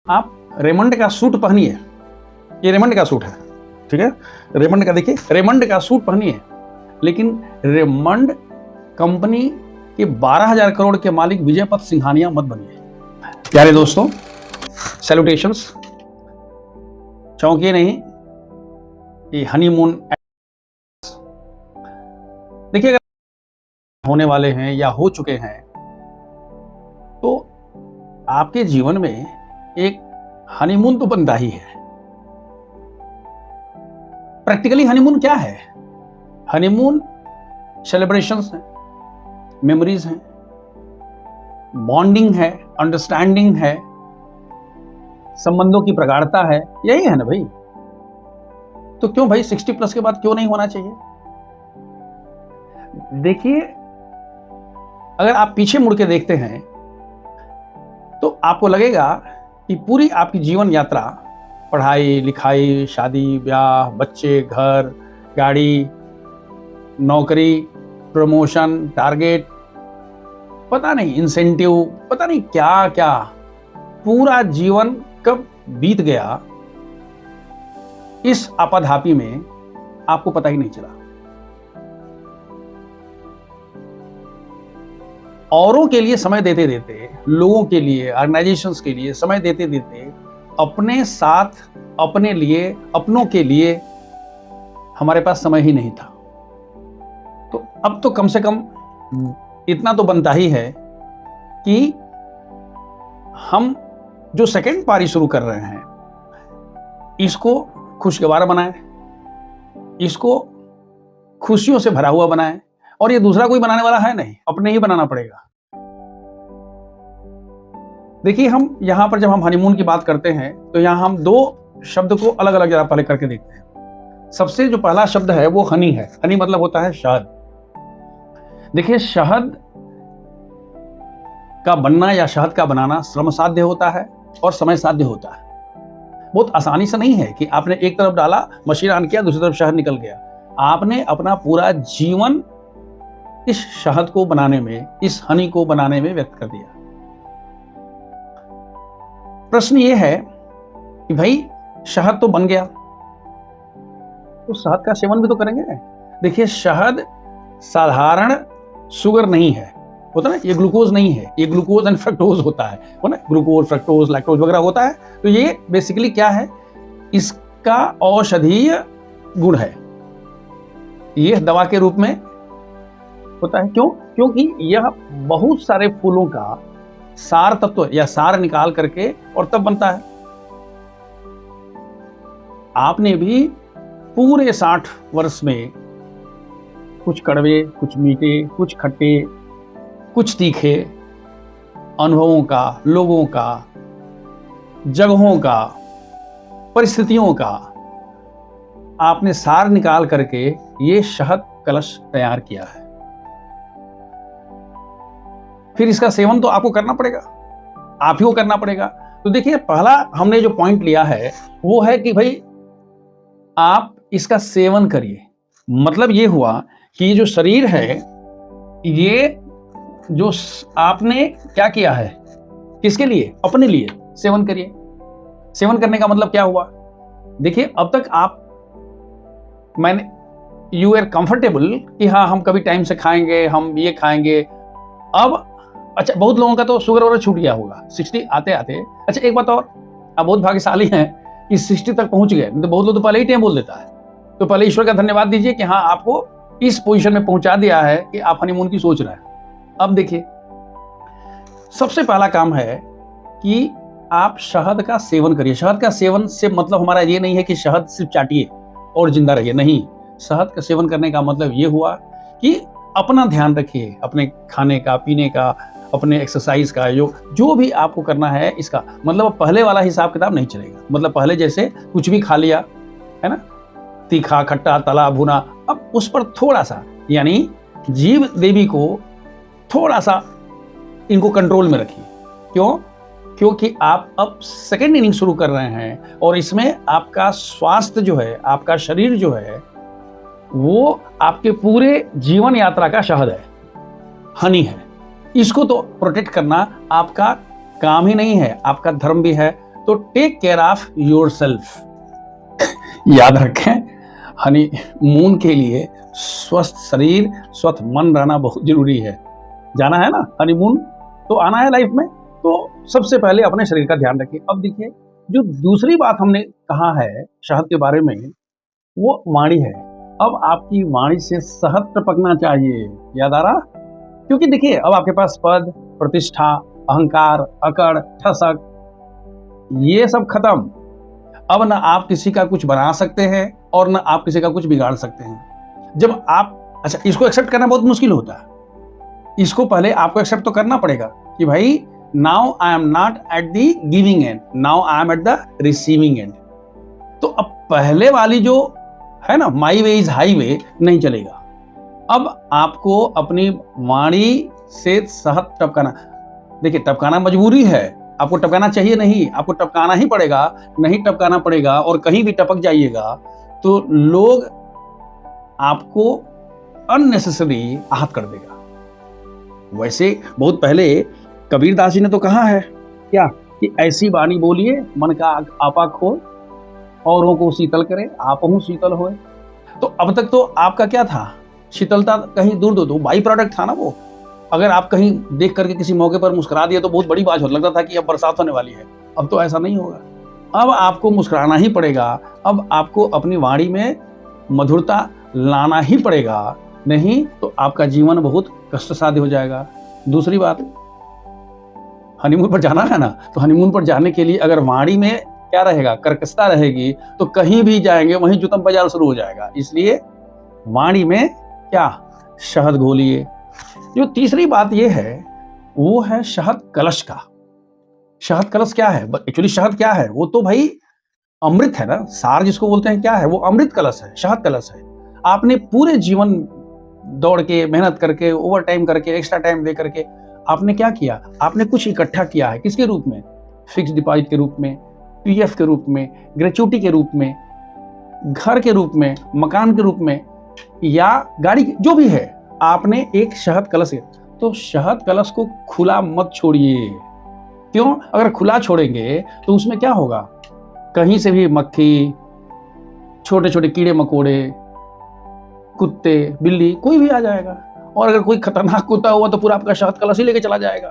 आप रेमंड का सूट पहनिए, ये रेमंड का सूट है, ठीक है, रेमंड का देखिए, रेमंड का सूट पहनिए, लेकिन रेमंड कंपनी के 12,000 करोड़ के मालिक विजय पथ सिंघानिया मत बनिए। प्यारे दोस्तों, सैल्यूटेशंस, चौंकिए नहीं, ये हनीमून देखिए, अगर होने वाले हैं या हो चुके हैं तो आपके जीवन में एक हनीमून तो बनता ही है। प्रैक्टिकली हनीमून क्या है? हनीमून सेलिब्रेशंस हैं, मेमोरीज हैं, बॉन्डिंग है, अंडरस्टैंडिंग है, संबंधों की प्रगाढ़ता है, यही है ना भाई। तो क्यों भाई 60 प्लस के बाद क्यों नहीं होना चाहिए? देखिए, अगर आप पीछे मुड़ के देखते हैं तो आपको लगेगा कि पूरी आपकी जीवन यात्रा, पढ़ाई लिखाई, शादी ब्याह, बच्चे, घर, गाड़ी, नौकरी, प्रमोशन, टारगेट, पता नहीं इंसेंटिव, पता नहीं क्या क्या, पूरा जीवन कब बीत गया इस आपाधापी में आपको पता ही नहीं चला। औरों के लिए समय देते देते, लोगों के लिए, ऑर्गेनाइजेशंस के लिए समय देते देते, अपने साथ, अपने लिए, अपनों के लिए हमारे पास समय ही नहीं था। तो अब तो कम से कम इतना तो बनता ही है कि हम जो सेकंड पारी शुरू कर रहे हैं इसको खुशगवार बनाएं, इसको खुशियों से भरा हुआ बनाएं, और ये दूसरा कोई बनाने वाला है नहीं, अपने ही बनाना पड़ेगा। देखिए, हम यहां पर जब हम हनीमून की बात करते हैं तो यहां हम दो शब्द को अलग अलग जरा पहले करके देखते हैं। सबसे जो पहला शब्द है वो हनी है। हनी मतलब होता है शहद। देखिए, शहद का बनना या शहद का बनाना श्रम साध्य होता है और समय साध्य होता है। बहुत आसानी से नहीं है कि आपने एक तरफ डाला, मशीन ऑन किया, दूसरी तरफ शहद निकल गया। आपने अपना पूरा जीवन इस शहद को बनाने में, इस हनी को बनाने में व्यक्त कर दिया। प्रश्न ये है कि भाई शहद तो बन गया, तो शहद का सेवन भी तो करेंगे। देखिए, शहद साधारण शुगर नहीं है, होता ना, ये ग्लूकोज नहीं है, ये ग्लूकोज एंड फ्रक्टोज होता है, हो ना, ग्लूकोज, फ्रक्टोज, लैक्टोज वगैरह होता है। तो ये बेसिकली क्या है? इसका औषधीय गुण है, ये दवा के रूप में होता है। क्यों? क्योंकि यह बहुत सारे फूलों का सार तत्व या सार निकाल करके और तब बनता है। आपने भी पूरे 60 वर्ष में कुछ कड़वे, कुछ मीठे, कुछ खट्टे, कुछ तीखे अनुभवों का, लोगों का, जगहों का, परिस्थितियों का आपने सार निकाल करके ये शहद कलश तैयार किया है। फिर इसका सेवन तो आपको करना पड़ेगा, आप ही को करना पड़ेगा। तो देखिए, पहला हमने जो पॉइंट लिया है वो है कि भाई आप इसका सेवन करिए। मतलब ये हुआ कि ये जो शरीर है, ये जो आपने क्या किया है, किसके लिए? अपने लिए सेवन करिए। सेवन करने का मतलब क्या हुआ? देखिए, अब तक यू आर कंफर्टेबल कि हाँ, हम कभी टाइम से खाएंगे, हम ये खाएंगे। अब अच्छा, बहुत लोगों का तो शुगर वगैरह छूट गया होगा 60 आते आते। अच्छा, एक बात और, आप बहुत भाग्यशाली हैं कि 60 तक पहुंच गए, तो बहुत लोग तो पहले ही टाइम बोल देता है। तो पहले ईश्वर का धन्यवाद दीजिए कि हाँ, आपको इस पोजीशन में पहुंचा दिया है कि आप हनीमून की सोच रहे हैं। अब देखिए, सबसे पहला काम है कि आप शहद का सेवन करिए। शहद का सेवन से मतलब हमारा ये नहीं है कि शहद सिर्फ चाटिए और जिंदा रहिए, नहीं। शहद का सेवन करने का मतलब ये हुआ कि अपना ध्यान रखिए, अपने खाने का, पीने का, अपने एक्सरसाइज का, जो भी आपको करना है। इसका मतलब पहले वाला हिसाब किताब नहीं चलेगा। मतलब पहले जैसे कुछ भी खा लिया, है ना, तीखा, खट्टा, तला, भुना, अब उस पर थोड़ा सा, यानी जीव देवी को थोड़ा सा इनको कंट्रोल में रखिए। क्यों? क्योंकि आप अब सेकेंड इनिंग शुरू कर रहे हैं और इसमें आपका स्वास्थ्य जो है, आपका शरीर जो है, वो आपके पूरे जीवन यात्रा का शहद है, हनी है। इसको तो प्रोटेक्ट करना आपका काम ही नहीं है, आपका धर्म भी है, तो टेक केयर ऑफ योरसेल्फ। याद रखें, हनीमून के लिए स्वस्थ शरीर स्वस्थ मन रहना बहुत जरूरी है। जाना है ना हनीमून, तो आना है लाइफ में, तो सबसे पहले अपने शरीर का ध्यान रखिए। अब देखिए, जो दूसरी बात हमने कहा है शहद के बारे में, वो वाणी है। अब आपकी वाणी से शहद टपकना चाहिए। याद आ रहा? क्योंकि देखिए, अब आपके पास पद, प्रतिष्ठा, अहंकार, अकड़, ठसक, ये सब खत्म। अब न आप किसी का कुछ बना सकते हैं और न आप किसी का कुछ बिगाड़ सकते हैं। जब आप, अच्छा, इसको एक्सेप्ट करना बहुत मुश्किल होता है। इसको पहले आपको एक्सेप्ट तो करना पड़ेगा कि भाई, now I am not at the giving and, now I am at the receiving end. तो अब पहले वाली जो है ना, माई वे इज हाईवे, नहीं चलेगा। अब आपको अपनी वाणी से शहद टपकाना, देखिए टपकाना मजबूरी है, आपको टपकाना चाहिए नहीं, आपको टपकाना ही पड़ेगा। नहीं टपकाना पड़ेगा और कहीं भी टपक जाइएगा तो लोग आपको अननेसेसरी आहत कर देगा। वैसे बहुत पहले कबीरदास जी ने तो कहा है क्या, कि ऐसी वाणी बोलिए मन का आपा खोए, औरों को शीतल करे आपहु शीतल होए। तो अब तक तो आपका क्या था, शीतलता कहीं दूर दो, बाई प्रोडक्ट था ना वो। अगर आप कहीं देख करके किसी मौके पर मुस्कुरा दिया तो बहुत बड़ी बात हो, लगता था कि अब बरसात होने वाली है। अब तो ऐसा नहीं होगा, अब आपको मुस्कुराना ही पड़ेगा। अब आपको अपनी वाणी में मधुरता लाना ही पड़ेगा, नहीं तो आपका जीवन बहुत कष्टसाध्य हो जाएगा। दूसरी बात, हनीमून पर जाना है ना, तो हनीमून पर जाने के लिए अगर वाणी में क्या रहेगा, कर्कशता रहेगी, तो कहीं भी जाएंगे वहीं जुतम बाजार शुरू हो जाएगा। इसलिए वाणी में क्या, शहद घोलिए। जो तीसरी बात ये है, वो है शहद कलश का। शहद कलश क्या है? एक्चुअली शहद क्या है? वो तो भाई अमृत है ना, सार जिसको बोलते हैं, क्या है वो? अमृत कलश है, शहद कलश है। आपने पूरे जीवन दौड़ के, मेहनत करके, ओवर टाइम करके, एक्स्ट्रा टाइम दे करके आपने क्या किया? आपने कुछ इकट्ठा किया है। किसके रूप में? फिक्स डिपॉजिट के रूप में, पीएफ के रूप में, ग्रेचुटी के रूप में, घर के रूप में, मकान के रूप में, या गाड़ी, जो भी है, आपने एक शहद कलश है। तो शहद कलश को खुला मत छोड़िए। क्यों? अगर खुला छोड़ेंगे तो उसमें क्या होगा, कहीं से भी मक्खी, छोटे छोटे कीड़े मकोड़े, कुत्ते, बिल्ली, कोई भी आ जाएगा। और अगर कोई खतरनाक कुत्ता हुआ तो पूरा आपका शहद कलश ही लेके चला जाएगा।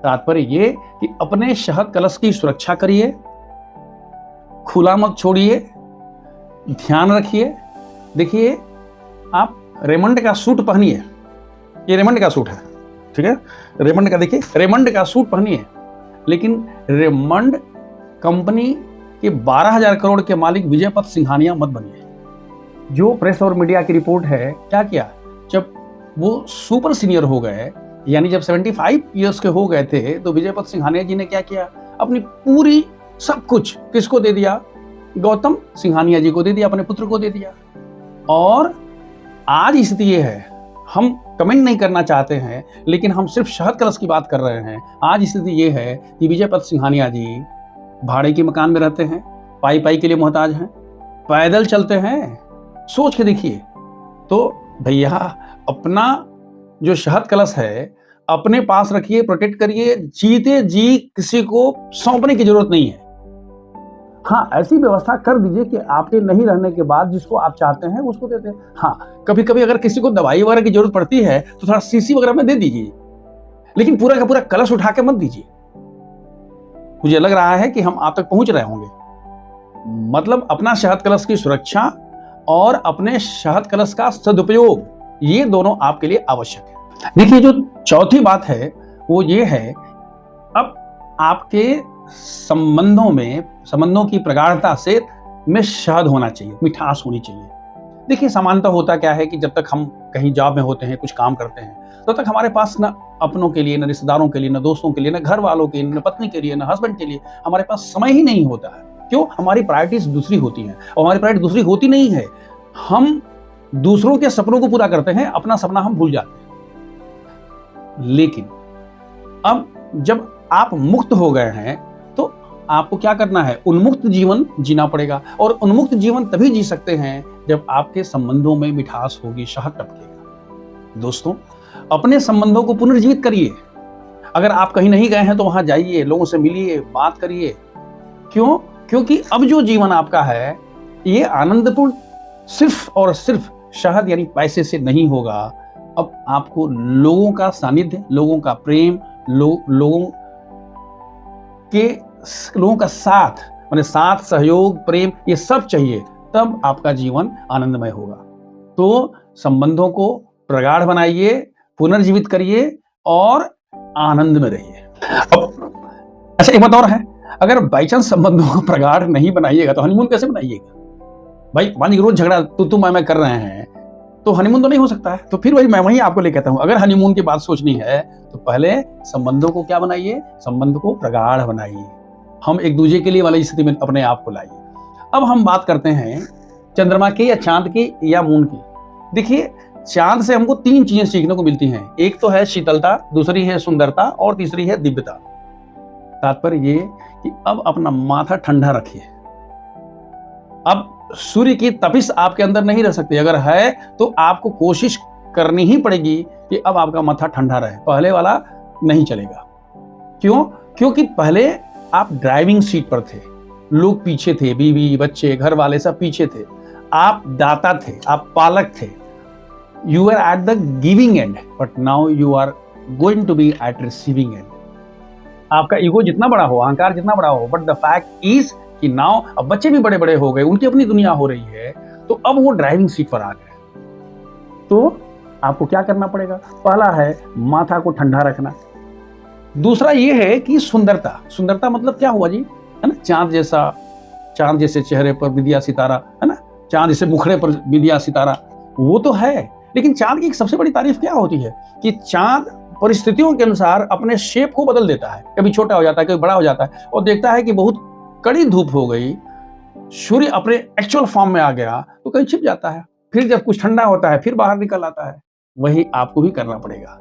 तात्पर्य ये कि अपने शहद कलश की सुरक्षा करिए, खुला मत छोड़िए, ध्यान रखिए। देखिए, आप रेमंड का सूट पहनिए, ये रेमंड का सूट है, ठीक है, रेमंड का, देखिए रेमंड का सूट पहनिए, लेकिन रेमंड कंपनी के 12,000 करोड़ के मालिक विजय पथ सिंघानिया मत बनिए। जो प्रेस और मीडिया की रिपोर्ट है, क्या किया, जब वो सुपर सीनियर हो गए, यानी जब 75 ईयर्स के हो गए थे, तो विजय पथ सिंघानिया जी ने क्या किया, अपनी पूरी सब कुछ किसको दे दिया? गौतम सिंघानिया जी को दे दिया, अपने पुत्र को दे दिया। और आज स्थिति ये है, हम कमेंट नहीं करना चाहते हैं, लेकिन हम सिर्फ शहद कलश की बात कर रहे हैं। आज स्थिति ये है कि विजय पथ सिंघानिया जी भाड़े के मकान में रहते हैं, पाई पाई के लिए मोहताज हैं, पैदल चलते हैं। सोच के देखिए। तो भैया, अपना जो शहद कलश है अपने पास रखिए, प्रोटेक्ट करिए। जीते जी किसी को सौंपने की जरूरत नहीं है। हाँ, ऐसी व्यवस्था कर दीजिए कि आपके नहीं रहने के बाद जिसको आप चाहते हैं उसको देते हैं। हाँ, कभी कभी अगर किसी को दवाई वगैरह की जरूरत पड़ती है तो थोड़ा सीसी वगैरह में दे दीजिए, लेकिन पूरा का पूरा कलश उठा के मत दीजिए। मुझे लग रहा है कि हम आप तक पहुंच रहे होंगे। मतलब अपना शहद कलश की सुरक्षा और अपने शहद कलश का सदुपयोग, ये दोनों आपके लिए आवश्यक है। देखिए, जो चौथी बात है वो ये है, अब आपके संबंधों की प्रगाढ़ता से में शहद होना चाहिए, मिठास होनी चाहिए। देखिए, सामान्यतः होता क्या है कि जब तक हम कहीं जॉब में होते हैं, कुछ काम करते हैं, तब तक हमारे पास न अपनों के लिए, न रिश्तेदारों के लिए, न दोस्तों के लिए, न घर वालों के लिए, न पत्नी के लिए, न हस्बैंड के लिए हमारे पास समय ही नहीं होता है। क्यों? हमारी प्रायोरिटीज दूसरी होती हैं। और हमारी प्रायोरिटी दूसरी होती नहीं है, हम दूसरों के सपनों को पूरा करते हैं, अपना सपना हम भूल जाते हैं। लेकिन अब जब आप मुक्त हो गए हैं तो आपको क्या करना है? उन्मुक्त जीवन जीना पड़ेगा। और उन्मुक्त जीवन तभी जी सकते हैं जब आपके संबंधों में मिठास होगी, शहद टपकेगा। दोस्तों, अपने संबंधों को पुनर्जीवित करिए। अगर आप कहीं नहीं गए हैं तो वहां जाइए, लोगों से मिलिए, बात करिए, क्यों? क्योंकि अब जो जीवन आपका है ये आनंदपूर्ण सिर्फ और सिर्फ शहद यानी पैसे से नहीं होगा। अब आपको लोगों का सानिध्य, लोगों का प्रेम, लोगों का साथ, माने साथ, सहयोग, प्रेम, ये सब चाहिए, तब आपका जीवन आनंदमय होगा। तो संबंधों को प्रगाढ़ बनाइए, पुनर्जीवित करिए और आनंद में रहिए। अब अच्छा, एक बात और है, अगर बाई चांस संबंधों को प्रगाढ़ नहीं बनाइएगा तो हनीमून कैसे बनाइएगा? भाई मान लीजिए रोज झगड़ा तू मैं कर रहे हैं तो हनीमून तो नहीं हो सकता है। तो फिर वही आपको ले कहता हूं, अगर हनीमून की बात सोचनी है तो पहले संबंधों को क्या बनाइए? संबंध को प्रगाढ़ बनाइए। हम एक दूसरे के लिए वाली स्थिति में अपने आप को लाइए। अब हम बात करते हैं चंद्रमा की या चांद की या मून की। देखिए, चांद से हमको 3 चीजें सीखने को मिलती हैं। एक तो है शीतलता, दूसरी है सुंदरता और तीसरी है दिव्यता। तात्पर्य ये कि अब अपना माथा ठंडा रखिए। अब सूर्य की तपिश आपके अंदर नहीं रह सकती, अगर है तो आपको कोशिश करनी ही पड़ेगी कि अब आपका माथा ठंडा रहे, पहले वाला नहीं चलेगा। क्यों? क्योंकि पहले आप ड्राइविंग सीट पर थे, लोग पीछे थे, बीवी बच्चे घर वाले सब पीछे थे, आप दाता थे, आप पालक थे। You are at the giving end, but now you are going to be at receiving end. आपका ईगो जितना बड़ा हो, अहंकार जितना बड़ा हो, बट द फैक्ट इज कि नाउ अब बच्चे भी बड़े बड़े हो गए, उनकी अपनी दुनिया हो रही है, तो अब वो ड्राइविंग सीट पर आ गए। तो आपको क्या करना पड़ेगा? पहला है माथा को ठंडा रखना। दूसरा ये है कि सुंदरता। सुंदरता मतलब क्या हुआ जी? है ना, चांद जैसे चेहरे पर विद्या सितारा, है ना, चांद जैसे मुखड़े पर विद्या सितारा, वो तो है। लेकिन चांद की एक सबसे बड़ी तारीफ क्या होती है कि चांद परिस्थितियों के अनुसार अपने शेप को बदल देता है। कभी छोटा हो जाता है, कभी बड़ा हो जाता है, और देखता है कि बहुत कड़ी धूप हो गई, सूर्य अपने एक्चुअल फॉर्म में आ गया, तो कहीं छिप जाता है। फिर जब कुछ ठंडा होता है फिर बाहर निकल आता है। वही आपको भी करना पड़ेगा।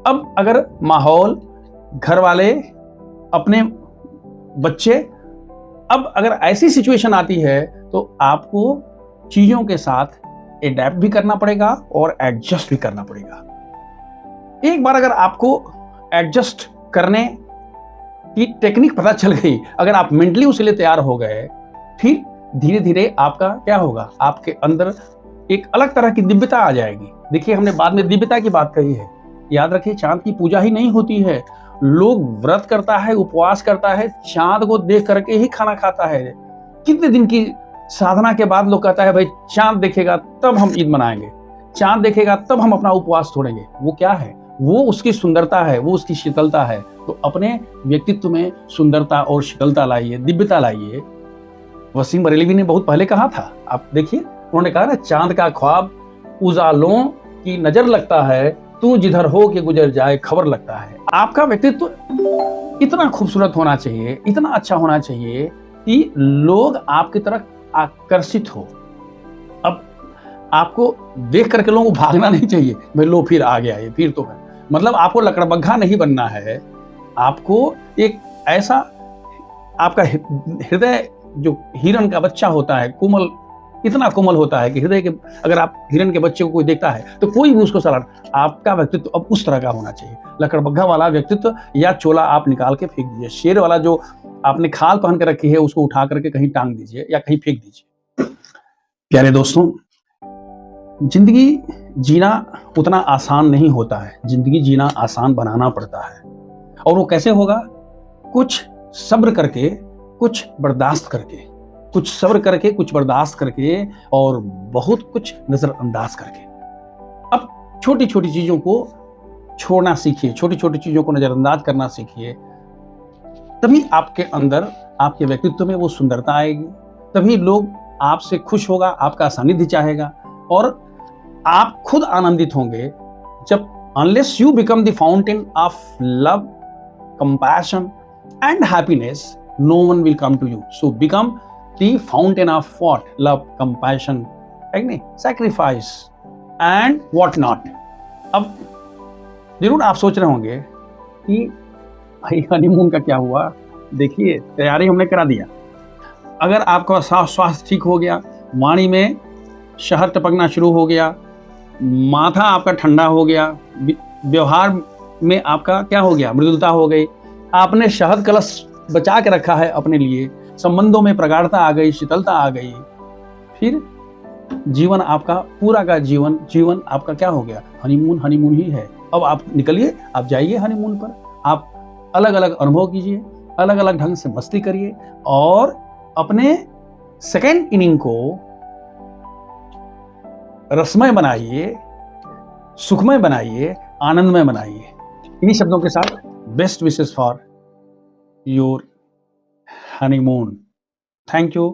अब अगर माहौल, घर वाले, अपने बच्चे, अब अगर ऐसी सिचुएशन आती है तो आपको चीजों के साथ एडेप्ट भी करना पड़ेगा और एडजस्ट भी करना पड़ेगा। एक बार अगर आपको एडजस्ट करने की टेक्निक पता चल गई, अगर आप मेंटली उसके लिए तैयार हो गए, फिर धीरे धीरे आपका क्या होगा? आपके अंदर एक अलग तरह की दिव्यता आ जाएगी। देखिए, हमने बाद में दिव्यता की बात कही है। याद रखिए, चांद की पूजा ही नहीं होती है। लोग व्रत करता है, उपवास करता है, चांद को देख करके ही खाना खाता है। कितने दिन की साधना के बाद लोग कहता है भाई चांद देखेगा तब हम ईद मनाएंगे, चांद देखेगा तब हम अपना उपवास छोड़ेंगे। वो क्या है? वो उसकी सुंदरता है, वो उसकी शीतलता है। तो अपने व्यक्तित्व में सुंदरता और शीतलता लाइए, दिव्यता लाइए। वसीम बरेलवी ने बहुत पहले कहा था, आप देखिए, उन्होंने कहा ना, चांद का ख्वाब उजालों की नजर लगता है, तू जिधर हो के गुजर जाए खबर लगता है। आपका व्यक्तित्व इतना खूबसूरत होना चाहिए, इतना अच्छा होना चाहिए कि लोग आपकी तरफ आकर्षित हो। अब आपको देख करके लोगों को भागना नहीं चाहिए, भाई लो फिर आ गया ये, फिर तो है। मतलब आपको लकड़बग्घा नहीं बनना है। आपको एक ऐसा, आपका हृदय जो हिरण का बच्चा होता है, कोमल, इतना कोमल होता है कि हृदय के, अगर आप हिरण के बच्चे को कोई देखता है तो कोई भी उसको सलाह, आपका व्यक्तित्व अब उस तरह का होना चाहिए। लकड़बग्घा वाला व्यक्तित्व या चोला आप निकाल के फेंक दीजिए। शेर वाला जो आपने खाल पहन के रखी है उसको उठा करके कहीं टांग दीजिए या कहीं फेंक दीजिए। प्यारे दोस्तों, जिंदगी जीना उतना आसान नहीं होता है। जिंदगी जीना आसान बनाना पड़ता है। और वो कैसे होगा? कुछ सब्र करके, कुछ बर्दाश्त करके, कुछ सब्र करके, कुछ बर्दाश्त करके, और बहुत कुछ नजरअंदाज करके। अब छोटी छोटी चीजों को छोड़ना सीखिए, छोटी छोटी चीजों को नजरअंदाज करना सीखिए। तभी आपके अंदर, आपके व्यक्तित्व में वो सुंदरता आएगी। तभी लोग आपसे खुश होगा, आपका सानिध्य चाहेगा, और आप खुद आनंदित होंगे। जब unless you become the fountain of love, compassion and happiness, no one will come to you. So become the fountain of what? Love, compassion, sacrifice and what not. अब जरूर आप सोच रहे होंगे कि भाई हनीमून का क्या हुआ? देखिए, तैयारी हमने करा दिया। अगर आपका स्वास्थ्य ठीक हो गया, वाणी में शहद टपकना शुरू हो गया, माथा आपका ठंडा हो गया, व्यवहार में आपका क्या हो गया? मृदुलता हो गई, आपने शहद कलश बचा के रखा है अपने लिए, संबंधों में प्रगाढ़ता आ गई, शीतलता आ गई, फिर जीवन आपका पूरा का जीवन आपका क्या हो गया? हनीमून ही है। अब आप निकलिए, आप जाइए हनीमून पर, आप अलग अलग अनुभव कीजिए, अलग अलग ढंग से मस्ती करिए और अपने सेकेंड इनिंग को रसमय बनाइए, सुखमय बनाइए, आनंदमय बनाइए। इन्हीं शब्दों के साथ best wishes for your honeymoon. Thank you.